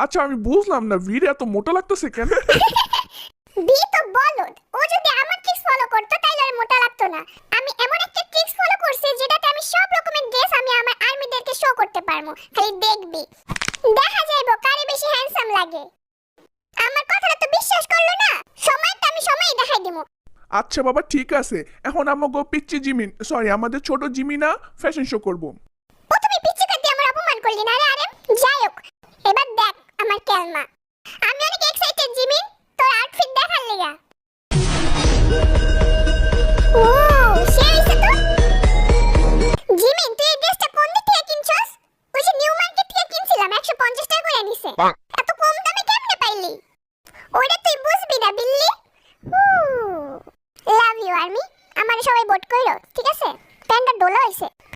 আচ্ছা আমি বুঝলাম না ভিড় এত মোটা লাগতেছে কেন? বি তো বলদ, ও যদি আমার ট্রিক্স ফলো করতো তাইলে আর মোটা লাগতো না। আমি এমন একটা ট্রিক্স ফলো করছি যেটাতে আমি সব রকমের ড্রেস আমি আমার আর্মিদেরকে শো করতে পারবো, খালি দেখবি দেখা যাইবো কারে বেশি হ্যান্ডসাম লাগে। আমার কথাটা তো বিশ্বাস করলো না, সময়টা আমি সময়ই দেখাই দিমু। আচ্ছা বাবা ঠিক আছে, এখন আমাকে পিচ্চি জিমিন সরি আমাদের ছোট জিমিনা ফ্যাশন শো করব। প্রথমে পিচ্চি কাটি আমার অপমান করলি না রে আরেম। যাই হোক, এবার দেখ আমার কেলমা। আমি অনেক এক্সাইটেড জিমিন, তোর আউটফিট দেখার লিগা। ও সে হইছে তো। জিমিন তুই এই ড্রেসটা কোন দিক থেকে কিনছস? ওই যে নিউ মার্কেট থেকে কিনছিলাম, 150 টাকা করে নিছে। এত কম দামে কেমনে পাইলি? ওইটা তুই বুঝবি না বিল্লি। লাভ ইউ আর্মি, আমার সবাই ভোট কইরো ঠিক আছে? প্যান্টটা ডোলা হইছে।